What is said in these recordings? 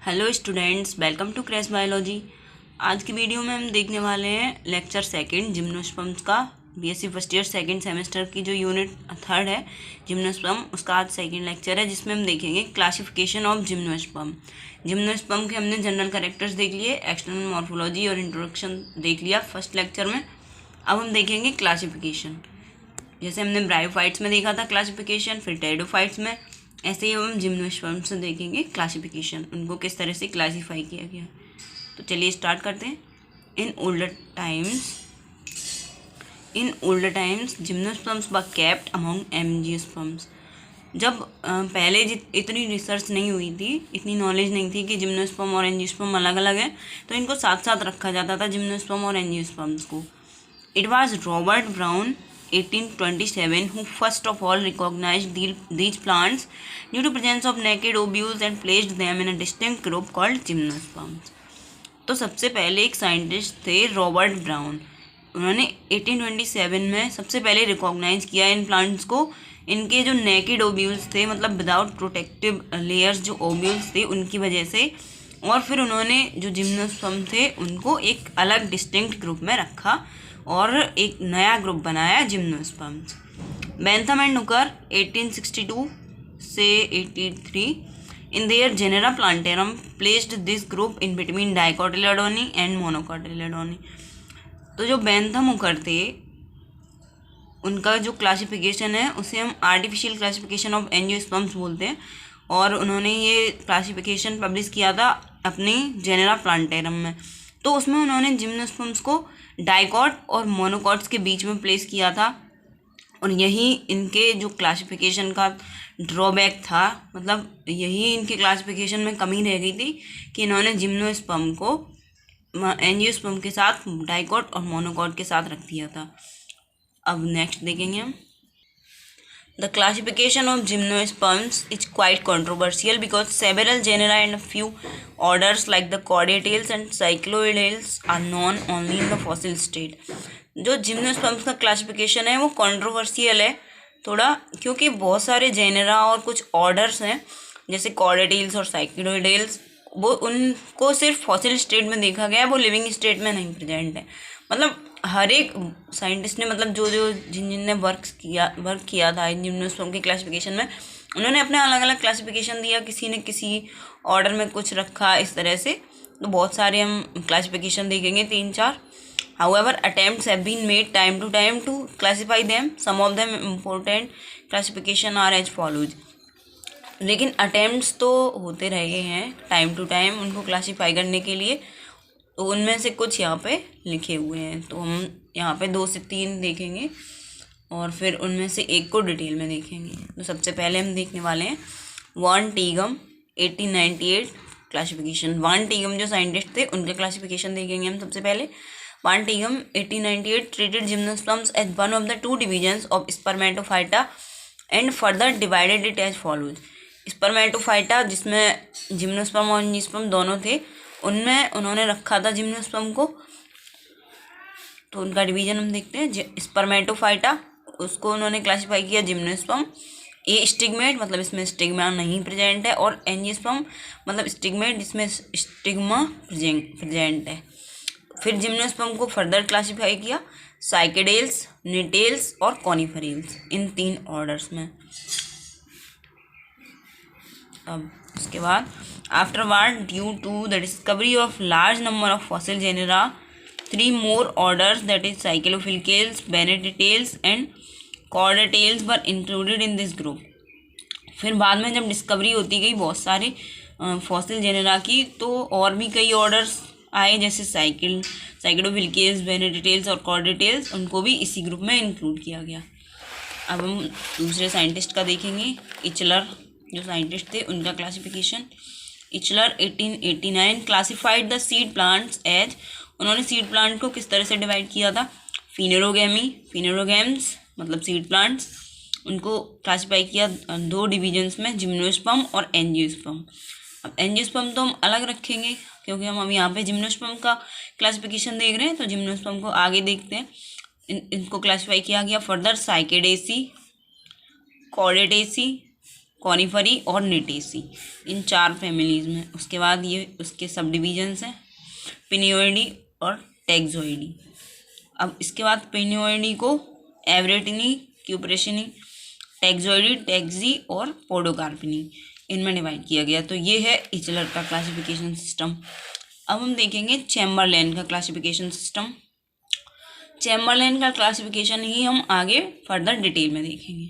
Hello students, welcome to crash biology. आज की video में हम देखने वाले हैं लेक्चर सेकंड जिम्नोस्पर्म्स का। BSc first year second semester की जो यूनिट थर्ड है जिम्नोस्पर्म, उसका आज सेकंड लेक्चर है, जिसमें हम देखेंगे क्लासिफिकेशन ऑफ जिम्नोस्पर्म। जिम्नोस्पर्म के हमने जनरल कैरेक्टर्स देख लिए, एक्सटर्नल मॉर्फोलॉजी और इंट्रोडक्शन देख लिया फर्स्ट लेक्चर में। अब हम देखेंगे क्लासिफिकेशन। जैसे हमने ब्रायोफाइट्स में देखा था क्लासिफिकेशन, फिर टेरिडोफाइट्स में, ऐसे ही हम जिम्नोस्पर्म्स से देखेंगे क्लासिफिकेशन, उनको किस तरह से क्लासीफाई किया गया। तो चलिए स्टार्ट करते हैं। In older times gymnosperms were kept among angiosperms. जब पहले इतनी रिसर्च नहीं हुई थी, इतनी नॉलेज नहीं थी कि जिम्नोस्पर्म और एंजियोस्पर्म अलग अलग हैं, तो इनको साथ साथ रखा जाता था जिम्नोस्पर्म और एंजियोस्पर्म्स को। It was Robert Brown, 1827, who first of all recognized these plants due to presence of naked ovules and placed them in a distinct group called gymnosperms. तो सबसे पहले एक साइंटिस्ट थे रॉबर्ट ब्राउन। उन्होंने 1827 में सबसे पहले रिकॉग्नाइज किया इन प्लांट्स को। इनके जो नेकेड ओव्यूल्स थे, मतलब विदाउट प्रोटेक्टिव लेयर्स जो ओव्यूल्स थे, उनकी वजह से। और फिर उन्होंने जो जिम्नोस्पर्म थे उनको एक अलग डिस्टिंक्ट ग्रुप में रखा और एक नया ग्रुप बनाया जिम्नोस्पर्म्स। बेंथम एंड नुकर 1862 से 83 in their Genera Plantarum placed this group in between dicotyledonae and monocotyledonae. तो जो बेंथम हुकर थे, उनका जो क्लासिफिकेशन है उसे हम आर्टिफिशियल क्लासिफिकेशन ऑफ एंजियोस्पर्म्स बोलते हैं, और उन्होंने ये क्लासिफिकेशन पब्लिश किया था अपनी जेनेरा प्लांटेरम में। तो उसमें उन्होंने जिम्नोस्पर्म्स को डाइकॉट और मोनोकॉट्स के बीच में प्लेस किया था, और यही इनके जो क्लासिफिकेशन का ड्रॉबैक था, मतलब यही इनके क्लासिफिकेशन में कमी रह गई थी कि इन्होंने जिम्नोस्पर्म को एंजियोस्पर्म के साथ डाइकॉट और मोनोकॉट के साथ रख दिया था। अब नेक्स्ट देखेंगे हम। The classification of gymnosperms is quite controversial because several genera and a few orders like the chordatails and cycloidales are known only in the fossil state. जो जिम्नोस्पर्म्स का क्लासिफिकेशन है वो कंट्रोवर्शियल है थोड़ा, क्योंकि बहुत सारे जेनेरा और कुछ ऑर्डर्स हैं जैसे कॉर्डेटेल्स और साइक्लोइडेल्स, वो उनको सिर्फ फॉसिल स्टेट में देखा गया है, वो लिविंग स्टेट में नहीं प्रेजेंट है। मतलब हर एक साइंटिस्ट ने, मतलब जिन वर्क किया था जिम्नोस्पर्म के क्लासिफिकेशन में, उन्होंने अपने अलग अलग क्लासिफिकेशन दिया, किसी ने किसी ऑर्डर में कुछ रखा, इस तरह से। तो बहुत सारे हम क्लासिफिकेशन देखेंगे, 3-4। However attempts have been made time to time to classify them. Some of them important classification are as follows. लेकिन अटेम्प्ट्स तो होते रहे हैं टाइम टू टाइम उनको क्लासीफाई करने के लिए, तो उनमें से कुछ यहाँ पे लिखे हुए हैं। तो हम यहाँ पे 2 से 3 देखेंगे और फिर उनमें से एक को डिटेल में देखेंगे। तो सबसे पहले हम देखने वाले हैं वान टीगम 1898 क्लासिफिकेशन। वान टीगम जो साइंटिस्ट थे उनके क्लासिफिकेशन देखेंगे हम सबसे पहले। Van Tieghem 1898 treated gymnosperms as one of the 2 divisions of spermatophyta and further divided it as follows. Spermatophyta, जिसमें जिम्नोस्पर्म और एंजियोस्पर्म दोनों थे, उनमें उन्होंने रखा था जिम्नोस्पर्म को। तो उनका डिवीजन हम देखते हैं। स्पर्मेटोफाइटा, उसको उन्होंने क्लासिफाई किया जिम्नोस्पर्म। ए स्टिग्मेट, मतलब इसमें स्टिग्मा नहीं प्रेजेंट है, और एंजियोस्पर्म मतलब स्टिग्मेट जिसमें स्टिग्मा प्रेजेंट है। फिर जिम्नोस्पर्म को फर्दर क्लासिफाई किया साइकेडेल्स, निटेल्स और कॉनिफेरेल्स, इन 3 ऑर्डर्स में। अब उसके बाद afterward, due to the discovery of large number of fossil genera, 3 more orders, that is Cyclophilcales, Benedictales and Chordatails were included in this group. फिर बाद में जब डिस्कवरी होती गई बहुत सारे फॉसिल जेनेरा की, तो और भी कई ऑर्डर्स आए, जैसे साइक्लोफिल्केल्स, बेनेडिटेल्स और कॉर्डेटेल्स, उनको भी इसी ग्रुप में इंक्लूड किया गया। अब हम दूसरे साइंटिस्ट का देखेंगे। इचलर जो साइंटिस्ट थे उनका classification. Eichler 1889 classified the seed plants as, उन्होंने सीड प्लांट को किस तरह से डिवाइड किया था। फिनेरोगेम्स मतलब सीड प्लांट्स, उनको क्लासिफाई किया 2 डिविजन्स में, जिम्नोस्पर्म और एंजियोस्पर्म। अब एंजियोस्पर्म तो हम अलग रखेंगे क्योंकि हम यहाँ पे जिम्नोस्पर्म का क्लासिफिकेशन देख रहे हैं, तो जिम्नोस्पर्म को आगे देखते हैं। इनको क्लासिफाई किया गया फर्दर साइकेडेसी, कॉर्डेटेसी, कॉनिफरी और निटेसी, इन 4 फैमिलीज में। उसके बाद ये उसके सब डिविजन्स हैं, पिनियोइडी और टैक्सोइडी। अब इसके बाद पिनियोइडी को एवरेटिनी, क्यूप्रेशिनी, टैक्सोइडी, टैक्सी और पोडोकार्पिनी, इनमें डिवाइड किया गया। तो ये है इचलर का क्लासिफिकेशन सिस्टम। अब हम देखेंगे चैम्बरलेन का क्लासिफिकेशन सिस्टम। चैम्बरलेन का क्लासिफिकेशन ही हम आगे फर्दर डिटेल में देखेंगे।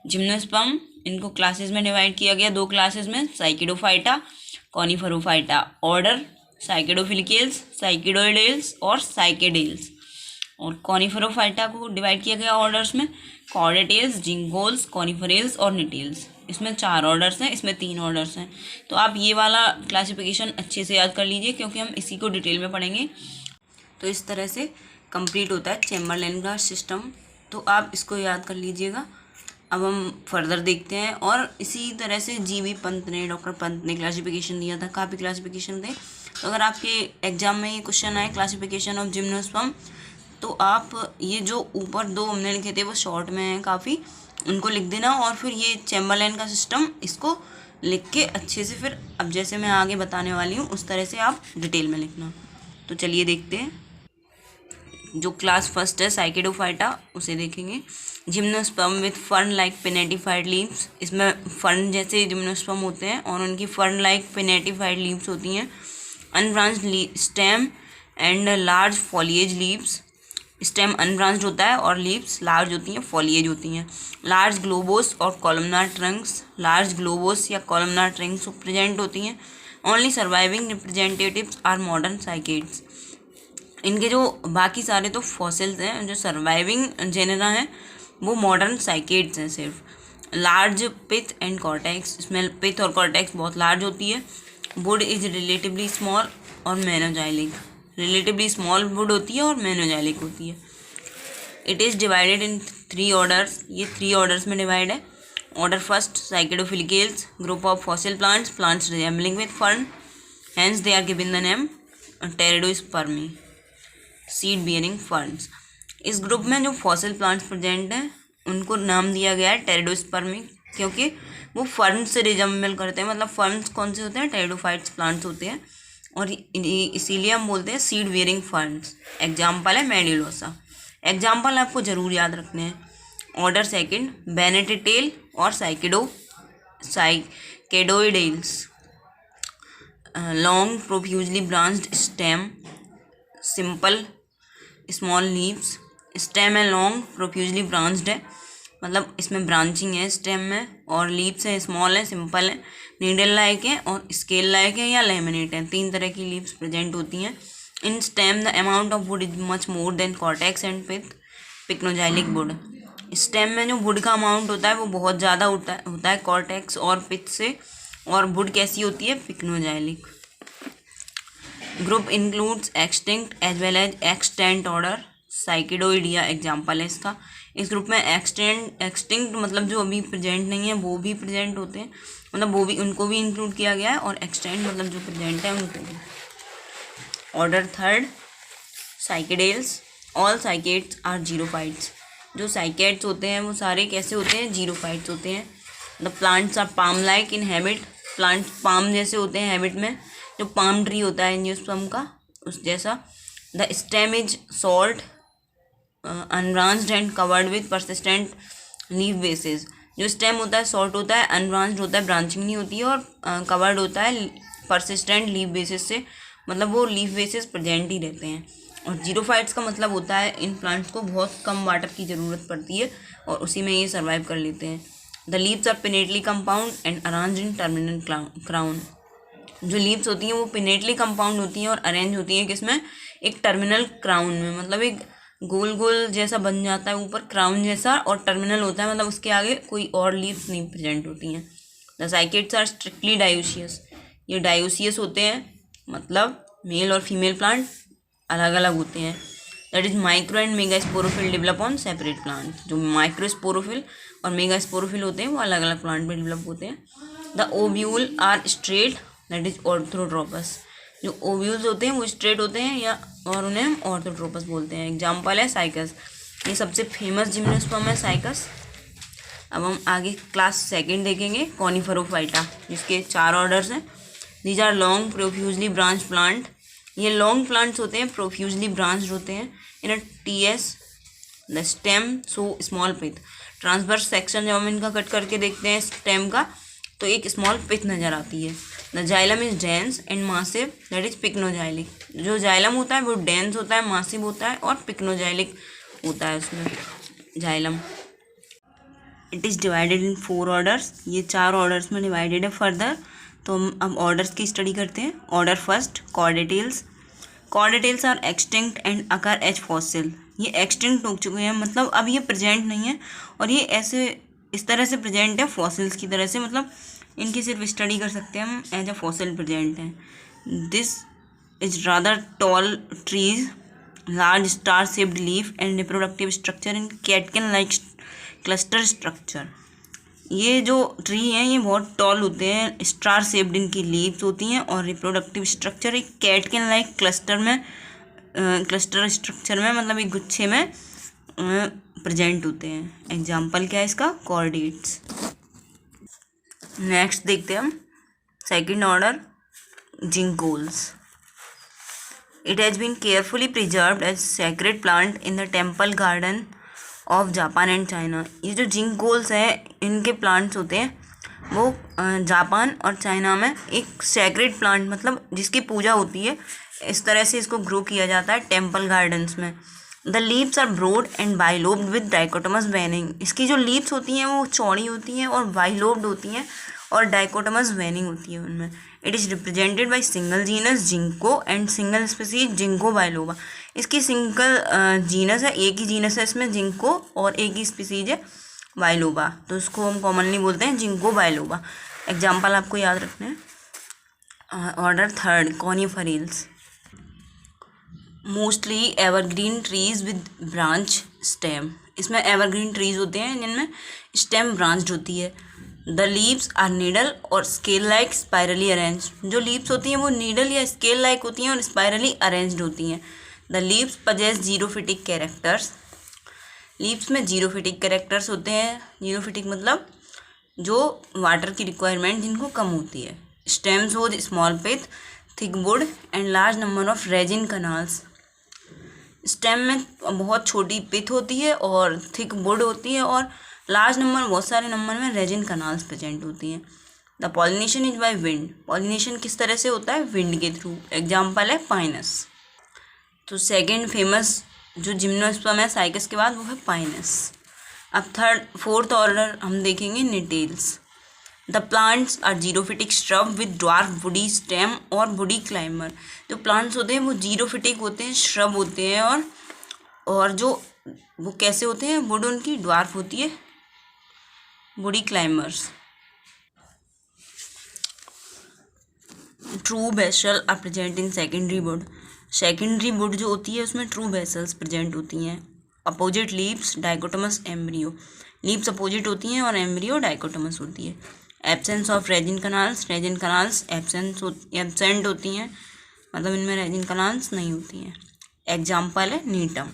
जिम्नोस्पर्म, इनको क्लासेस में डिवाइड किया गया 2 क्लासेस में, साइकिडोफाइटा, कॉनिफरोफाइटा। ऑर्डर साइकिडोफिलिकेल्स, साइकिडोइडेल्स और साइकेडेल्स। और कॉनिफरोफाइटा को डिवाइड किया गया ऑर्डर्स में, कॉर्डेटेल्स, जिंगोल्स, कॉनिफरेल्स और निटेल्स। इसमें 4 ऑर्डर्स हैं, इसमें 3 ऑर्डर्स हैं। तो आप ये वाला क्लासिफिकेशन अच्छे से याद कर लीजिए क्योंकि हम इसी को डिटेल में पढ़ेंगे। तो इस तरह से कंप्लीट होता है चैम्बरलेन का सिस्टम। तो आप इसको याद कर लीजिएगा। अब हम फर्दर देखते हैं। और इसी तरह से जीवी पंत ने, डॉक्टर पंत ने क्लासिफिकेशन दिया था, काफ़ी क्लासिफिकेशन थे। तो अगर आपके एग्जाम में ये क्वेश्चन आए क्लासिफिकेशन ऑफ जिम्नोस्पर्म, तो आप ये जो ऊपर 2 हमने लिखे थे वो शॉर्ट में हैं काफ़ी, उनको लिख देना। और फिर ये चैम्बरलेन का सिस्टम, इसको लिख के अच्छे से फिर अब जैसे मैं आगे बताने वाली हूँ उस तरह से आप डिटेल में लिखना। तो चलिए देखते हैं। जो क्लास फर्स्ट है साइकिडोफाइटा, उसे देखेंगे। Gymnosperm with fern like pinnatifid leaves, इसमें फर्न जैसे जिम्नोस्पर्म होते हैं और उनकी फर्न लाइक पिनेटिफाइड लीव्स होती हैं। Unbranched stem and large foliage leaves, stem unbranched होता है और लीव्स लार्ज होती हैं, फॉलिएज होती हैं। लार्ज ग्लोबोस और कॉलमनार ट्रंक्स, लार्ज ग्लोबोस या कॉलमनार ट्रंक्स प्रेजेंट होती हैं। Only surviving representatives are modern cycads, इनके जो बाकी सारे तो फॉसिल्स हैं, जो सर्वाइविंग जेनेरा हैं वो मॉडर्न साइकेड्स हैं सिर्फ। लार्ज पिथ एंड कॉर्टेक्स, इसमें पिथ और कॉर्टेक्स बहुत लार्ज होती है। वुड इज रिलेटिवली स्मॉल और मेनोजाइलिक, रिलेटिवली स्मॉल वुड होती है और मेनोजाइलिक होती है। It is divided in 3 orders, ये 3 ऑर्डर्स में डिवाइड है। Order first Cycadofilicales, group of fossil plants, plants resembling with fern, hence they are given the name Pteridospermae, seed bearing ferns. इस group में जो फॉसिल प्लांट्स प्रेजेंट हैं उनको नाम दिया गया है टेरिडोस्पर्मी, क्योंकि वो फर्न से रिजेम्बल करते हैं। मतलब फर्न्स कौन से होते हैं? टेरिडोफाइट्स प्लांट्स होते हैं और इसीलिए हम बोलते हैं सीड बियरिंग फर्न्स। एग्जाम्पल है मेडिलोसा। एग्जाम्पल आपको ज़रूर याद रखने हैं। ऑर्डर सेकंड बेनेटिटेल और Cycadeoidales, long profusely branched stem, simple small leaves. Stem है लॉन्ग, प्रोफ्यूजली ब्रांच्ड है, मतलब इसमें ब्रांचिंग है स्टेम में, और लीव्स है स्मॉल है, सिंपल है, नीडल लाइक है और स्केल लाइक है या लेमिनेट है। 3 तरह की लीव्स प्रेजेंट होती हैं। In stem the amount of wood is much more than cortex and pycnoxylic wood. Stem में जो वुड का अमाउंट होता है वो बहुत ज़्यादा होता है कॉर्टेक्स और पिथ से। और वुड कैसी होती है? Pycnoxylic. Group includes extinct as well as extant order. Cycadeoidea example है इसका। इस ग्रुप में एक्सटिंक्ट मतलब जो अभी प्रेजेंट नहीं है वो भी प्रेजेंट होते हैं, मतलब वो भी, उनको भी इंक्लूड किया गया है। और एक्सटेंट मतलब जो प्रेजेंट है उनको भी। Order third Cycadales, all cycads are xerophytes. जो साइकेड्स होते हैं वो सारे कैसे होते हैं? जीरोफाइट्स होते हैं। The plants are palm like in habit, plants palm जैसे होते हैं हैबिट में, जो पाम ट्री होता है एंजियोस्पर्म का उस जैसा। The stem is salt unbranched and covered with persistent leaf basis. जो स्टेम होता है सॉल्ट होता है, अनब्रांच्ड होता है, ब्रांचिंग नहीं होती है, और कवर्ड होता है परसिस्टेंट लीफ बेसिस से, मतलब वो लीफ बेसिस प्रेजेंट ही रहते हैं। और जीरोफाइट्स का मतलब होता है इन प्लांट्स को बहुत कम वाटर की ज़रूरत पड़ती है और उसी में ये सर्वाइव कर लेते हैं। The leaves are pinnately compound and arranged in terminal crown. जो लीव्स होती हैं वो पिनेटली कंपाउंड होती हैं और अरेंज होती हैं किसमें? एक टर्मिनल क्राउन में, मतलब एक गोल गोल जैसा बन जाता है ऊपर क्राउन जैसा, और टर्मिनल होता है, मतलब उसके आगे कोई और लीव्स नहीं प्रेजेंट होती हैं। The cycads are strictly dioecious. ये डायोसियस होते हैं, मतलब मेल और फीमेल प्लांट अलग अलग होते हैं। That is micro and mega sporophyll develop on separate plant. जो माइक्रो स्पोरोफिल और मेगा स्पोरोफिल होते हैं वो अलग अलग प्लांट में डेवलप होते हैं। The ovule are straight, that is orthotropous. जो ओव्यूल्स होते हैं वो स्ट्रेट होते हैं या, और उन्हें हम ऑर्थोट्रोपस बोलते हैं। एग्जाम्पल है साइकस। ये सबसे फेमस जिम्नोस्पर्म है साइकस। अब हम आगे क्लास सेकंड देखेंगे, कॉनिफेरोफाइटा, जिसके 4 ऑर्डर्स हैं। These are long profusely branch plant. ये लॉन्ग प्लांट्स होते हैं, प्रोफ्यूजली ब्रांच होते हैं। In a TS the stem so small pith. Transverse section जब हम इनका कट करके देखते हैं स्टेम का, तो एक स्मॉल पिथ नज़र आती है। The xylem is dense and massive, that is pycnoxylic. जो जाइलम होता है वो डेंस होता है, मासिव होता है और पिक्नोजाइलिक होता है उसमें xylem. It is divided in 4 orders. ये 4 ऑर्डर्स में डिवाइडेड है फर्दर। तो हम अब ऑर्डर्स की स्टडी करते हैं। Order first, Cordaitales. Cordaitales are extinct and occur as fossil. ये एक्सटिंक्ट हो चुके हैं, मतलब अब ये प्रेजेंट नहीं है, और ये ऐसे इस तरह से प्रेजेंट है फॉसिल्स की तरह से, मतलब इनकी सिर्फ स्टडी कर सकते हैं हम, एज अ फॉसिल प्रेजेंट हैं। This is rather tall trees, large star shaped leaf and reproductive structure in catkin like cluster structure. ये जो ट्री हैं ये बहुत टॉल होते हैं, स्टार शेप्ड इनकी लीव्स होती हैं, और रिप्रोडक्टिव स्ट्रक्चर एक कैटकिन लाइक क्लस्टर स्ट्रक्चर में, मतलब एक गुच्छे में प्रेजेंट होते हैं। एग्जाम्पल क्या है इसका, कॉर्डेट्स। नेक्स्ट देखते हैं हम second order, Ginkgoales. It has been carefully preserved as sacred plant in the temple garden of Japan and China. ये जो जिंकोल्स है इनके प्लांट्स होते हैं वो जापान और चाइना में एक सैक्रेड प्लांट, मतलब जिसकी पूजा होती है, इस तरह से इसको ग्रो किया जाता है टेम्पल गार्डन्स में। The leaves are broad and bilobed with dichotomous veining. इसकी जो लीव्स होती हैं वो चौड़ी होती हैं और बाइलोब्ड होती हैं और डाइकोटमस वेनिंग होती है उनमें। It is represented by single genus ginkgo and single species ginkgo biloba. इसकी सिंगल जीनस है, एक ही जीनस है इसमें जिंको, और एक ही स्पीसीज है बाइलोबा, तो इसको हम कॉमनली बोलते हैं जिंको बाइलोबा। एग्जाम्पल आपको याद रखना है। Order third, Coniferales. Mostly evergreen trees with branch stem. इसमें एवरग्रीन ट्रीज होते हैं जिनमें स्टेम ब्रांच्ड होती है। द लीव्स आर नीडल और स्केल लाइक स्पायरली अरेंज। जो लीव्स होती हैं वो नीडल या स्केल लाइक होती हैं और स्पायरली अरेंज्ड होती हैं। The leaves possess xerophytic characters. Leaves में जीरोफिटिक कैरेक्टर्स होते हैं। जीरोफिटिक मतलब जो वाटर की रिक्वायरमेंट जिनको कम होती है। Stems have small pith, thick wood and large number of resin canals. Stem में बहुत छोटी पिथ होती है और थिक वुड होती है और लार्ज नंबर, बहुत सारे नंबर में रेजिन कनाल्स प्रेजेंट होती हैं। The pollination is by wind. Pollination किस तरह से होता है, विंड के थ्रू। एग्जाम्पल है पाइनस। तो सेकेंड फेमस जो जिम्नोस्पर्म है साइकस के बाद वो है पाइनस। अब फोर्थ ऑर्डर हम देखेंगे, Gnetales. The plants are xerophytic shrub with dwarf woody stem और वुडी क्लाइंबर। जो प्लांट्स होते हैं वो जीरोफिटिक होते हैं, श्रब होते हैं, और जो वो कैसे होते हैं, वुड उनकी ड्वार्फ होती है, woody climbers. True vessel are present in secondary wood. Secondary wood जो होती है उसमें ट्रू बेसल्स प्रेजेंट होती हैं। Opposite leaves dichotomous embryo. Leaves opposite होती हैं और एम्ब्रियो डाइकोटमस होती है। Absence of resin canals. Resin canals absent होती हैं, मतलब इनमें रेजिन कनाल्स नहीं होती हैं। एग्जाम्पल है नीटम।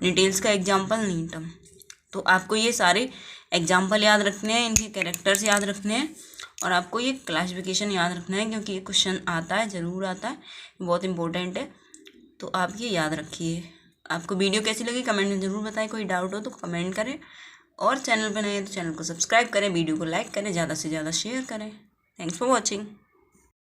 निटेल्स का एग्जाम्पल नीटम। तो आपको ये सारे एग्जाम्पल याद रखने हैं, इनके कैरेक्टर्स याद रखने हैं, और आपको ये क्लासिफिकेशन याद रखना है, क्योंकि ये क्वेश्चन आता है, ज़रूर आता है, बहुत इंपॉर्टेंट है। तो आप ये याद रखिए। आपको वीडियो कैसी लगी कमेंट में ज़रूर बताएं। कोई डाउट हो तो कमेंट करें, और चैनल पर नए हैं तो चैनल को सब्सक्राइब करें, वीडियो को लाइक करें, ज़्यादा से ज़्यादा शेयर करें। Thanks for watching.